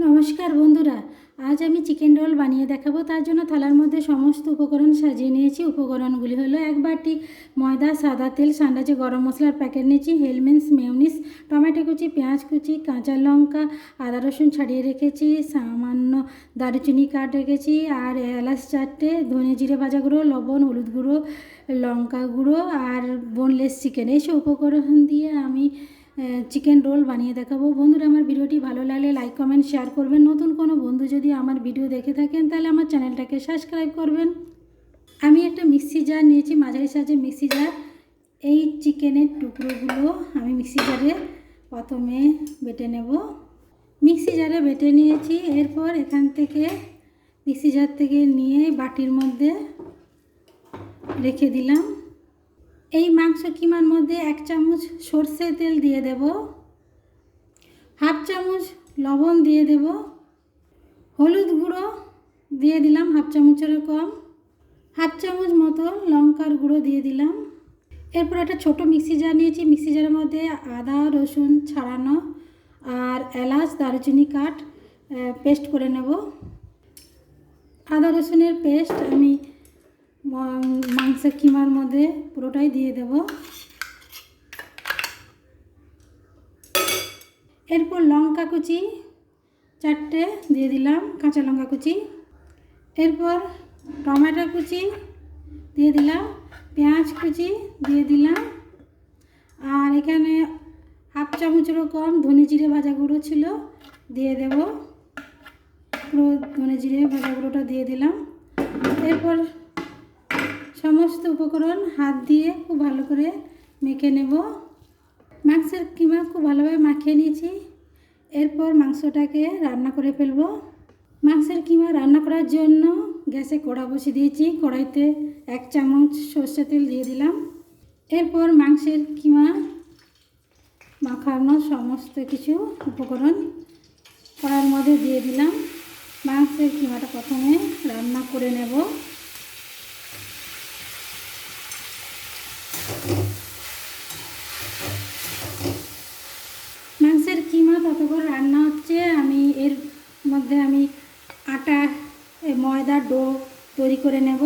নমস্কার বন্ধুরা, আজ আমি চিকেন রোল বানিয়ে দেখাবো। তার জন্য থালার মধ্যে সমস্ত উপকরণ সাজিয়ে নিয়েছি। উপকরণগুলি হলো এক বাটি ময়দা, সাদা তেল, সানরাইজ গরম মশলার প্যাকেট নিয়েছি, হেলমেন্স মেয়োনিজ, টমেটো কুচি, পেঁয়াজ কুচি, কাঁচা লঙ্কা, আদা রসুন ছাড়িয়ে রেখেছি, সামান্য দারুচিনি কাঠ রেখেছি, আর এলাচ 4টে, ধনে জিরে ভাজা গুঁড়ো, লবণ, হলুদ গুঁড়ো, লঙ্কা গুঁড়ো আর বোনলেস চিকেন। এইসব উপকরণ দিয়ে আমি চিকেন রোল বানিয়ে দেখাবো। বন্ধুরা, আমার ভিডিওটি ভালো লাগলে লাইক কমেন্ট শেয়ার করবেন। নতুন কোনো বন্ধু যদি আমার ভিডিও দেখে থাকেন তাহলে আমার চ্যানেলটাকে সাবস্ক্রাইব করবেন। আমি একটা মিক্সি জার নিয়েছি, মাঝারি সাইজের মিক্সি জার। এই চিকেনের টুকরোগুলো আমি মিক্সি জারে প্রথমে বেটে নেব। মিক্সি জারে বেটে নিয়েছি। এরপর এখান থেকে মিক্সি জার থেকে নিয়ে বাটির মধ্যে রেখে দিলাম। এই মাংস কিমার মধ্যে 1 চামচ সর্ষের তেল দিয়ে দেব, হাফ চামচ লবণ দিয়ে দেব, হলুদ গুঁড়ো দিয়ে দিলাম হাফ চামচেরও কম, হাফ চামচ মতো লঙ্কার গুঁড়ো দিয়ে দিলাম। এরপর একটা ছোট মিক্সি জার নিয়েছি। মিক্সি জারের মধ্যে আদা রসুন ছাড়ানো আর এলাচ দারুচিনি কাঠ পেস্ট করে নেব। আদা রসুনের পেস্ট আমি মাংসের কিমার মধ্যে পুরোটাই দিয়ে দেব। এরপর লঙ্কা কুচি 4টে দিয়ে দিলাম, কাঁচা লঙ্কা কুচি। এরপর টমেটো কুচি দিয়ে দিলাম, পেঁয়াজ কুচি দিয়ে দিলাম, আর এখানে হাফ চামচেরও কম ধনে জিরে ভাজা গুঁড়ো ছিল, দিয়ে দেব। পুরো ধনে জিরে ভাজা গুঁড়োটা দিয়ে দিলাম। এরপর সমস্ত উপকরণ হাত দিয়ে খুব ভালো করে মেখে নেব। মাংসের কিমা খুব ভালোভাবে মাখিয়ে নিয়েছি। এরপর মাংসটাকে রান্না করে ফেলব। মাংসের কিমা রান্না করার জন্য গ্যাসে কড়া বসিয়ে দিয়েছি। কড়াইতে 1 চামচ সর্ষের তেল দিয়ে দিলাম। এরপর মাংসের কিমা মাখানো সমস্ত কিছু উপকরণ কড়াইয়ের মধ্যে দিয়ে দিলাম। মাংসের কিমাটা প্রথমে রান্না করে নেব। মাংসের কিমা ততক্ষণ রান্না হচ্ছে, আমি এর মধ্যে আটা ময়দার ডো তৈরি করে নেব।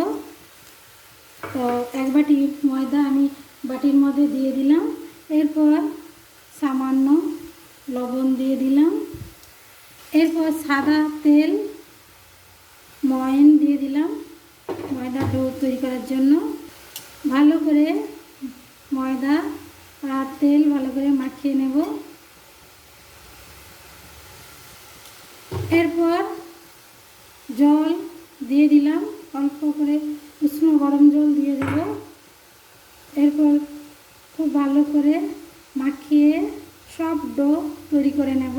তো 1 বাটি ময়দা আমি বাটির মধ্যে দিয়ে দিলাম। এরপর সামান্য লবণ দিয়ে দিলাম। এরপর সাদা তেল ময়ন দিয়ে দিলাম ময়দা ডো তৈরি করার জন্য। ভালো করে ময়দা আর তেল ভালো করে মাখিয়ে নেব। এরপর জল দিয়ে দিলাম, অল্প করে উষ্ণ গরম জল দিয়ে দেব। এরপর খুব ভালো করে মাখিয়ে সব ডো তৈরি করে নেব।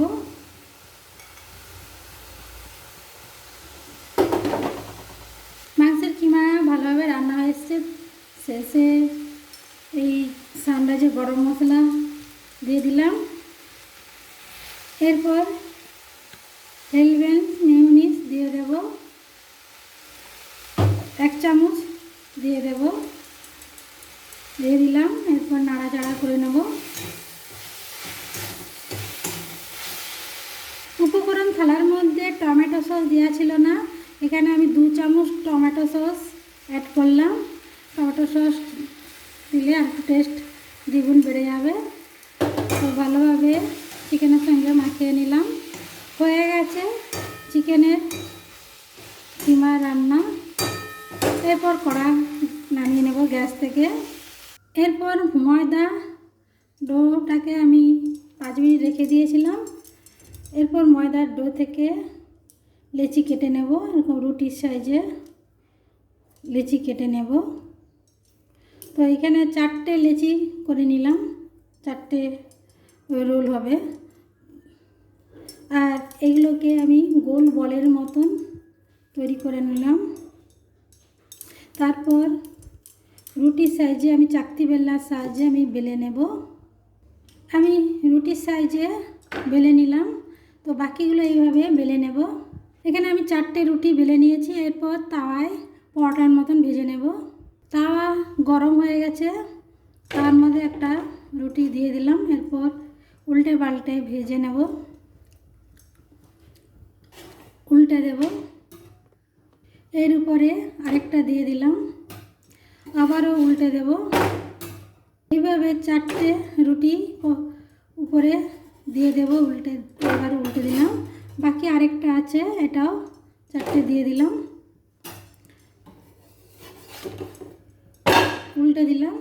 মাংসের কিমা ভালোভাবে রান্না হয়ে এসছে। শেষে এই সানরাইজের গরম মশলা দিয়ে দিলাম। এরপর হেলমেন্স মেয়োনিজ দিয়ে দেব, 1 চামচ দিয়ে দেব, দিয়ে দিলাম। এরপর নাড়াচাড়া করে নেব। উপকরণ থালার মধ্যে টমেটো সস দেওয়া ছিল না, এখানে আমি 2 চামচ টমেটো সস অ্যাড করলাম। টমেটো সস দিলে আর টেস্ট দ্বিগুণ বেড়ে যাবে। তো ভালোভাবে চিকেনের সঙ্গে মাখিয়ে নিলাম। হয়ে গেছে চিকেনের কিমা রান্না। এরপর কড়া নামিয়ে নেব গ্যাস থেকে। এরপর ময়দা ডোটাকে আমি 5 মিনিট রেখে দিয়েছিলাম। এরপর ময়দার ডো থেকে লেচি কেটে নেব। এরকম রুটির সাইজে লেচি কেটে নেব। তো এখানে 4টে লেচি করে নিলাম, 4টে রোল হবে। আর এগুলোকে আমি গোল বলের মতন তৈরি করে নিলাম। তারপর রুটির সাইজে আমি চাকতি বেলনার সাহায্যে আমি বেলে নেব। আমি রুটির সাইজে বেলে নিলাম। তো বাকিগুলো এইভাবে বেলে নেব। এখানে আমি 4টে রুটি বেলে নিয়েছি। এরপর তাওয়ায় পরোটার মতন ভেজে নেব। তাওয়া গরম হয়ে গেছে, তার মধ্যে একটা রুটি দিয়ে দিলাম। এরপর উল্টে পাল্টে ভেজে নেব। উল্টে দেব। এর উপরে আরেকটা দিয়ে দিলাম, আবারও উল্টে দেব। এইভাবে 4টে রুটি উপরে দিয়ে দেব, উল্টে এবার উল্টে দিলাম। বাকি আরেকটা আছে, এটাও 4টে দিয়ে দিলাম, উল্টে দিলাম।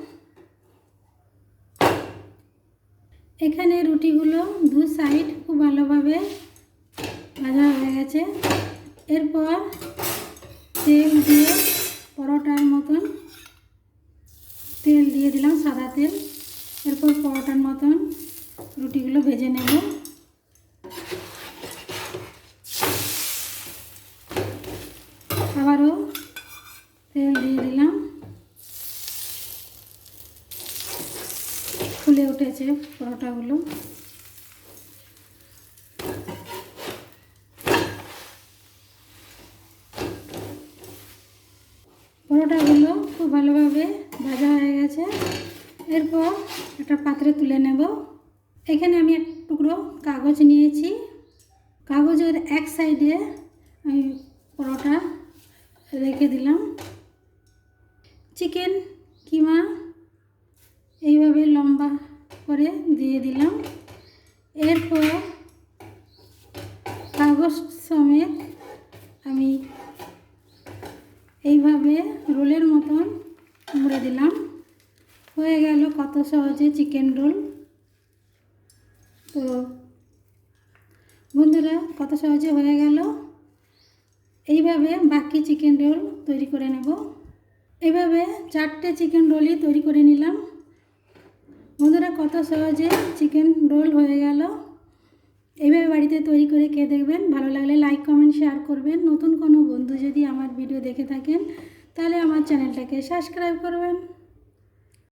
এখানে রুটিগুলো দু সাইড খুব ভালোভাবে ভাজা হয়ে গেছে। এরপর তেল দিয়ে পরোটার মতন তেল দিয়ে দিলাম, সাদা তেল। এরপর পরোটার মতন রুটিগুলো ভেজে নেব। আবারও তেল দিয়ে দিলাম, ফুলে উঠেছে পরোটাগুলো। পরোটাগুলো খুব ভালোভাবে ভাজা হয়ে গেছে। এরপর একটা পাত্রে তুলে নেব। এখানে আমি এক টুকরো কাগজ নিয়েছি, কাগজের এক সাইডে আমি পরোটা রেখে দিলাম। চিকেন কিমা এইভাবে লম্বা করে দিয়ে দিলাম। এরপর কাগজ সমেত আমি এইভাবে রোলের মতন মুড়ে দিলাম। হয়ে গেল কত সহজে চিকেন রোল। তো বন্ধুরা, কত সহজে হয়ে গেল। এইভাবে বাকি চিকেন রোল তৈরি করে নেব। এইভাবে 4টে চিকেন রোলই তৈরি করে নিলাম। বন্ধুরা, কত সহজে চিকেন রোল হয়ে গেল। এইভাবে বাড়িতে তৈরি করে খেয়ে দেখবেন। ভালো লাগলে লাইক, কমেন্ট, শেয়ার করবেন। নতুন কোনো বন্ধু যদি আমার ভিডিও দেখে থাকেন তাহলে আমার চ্যানেলটাকে সাবস্ক্রাইব করবেন।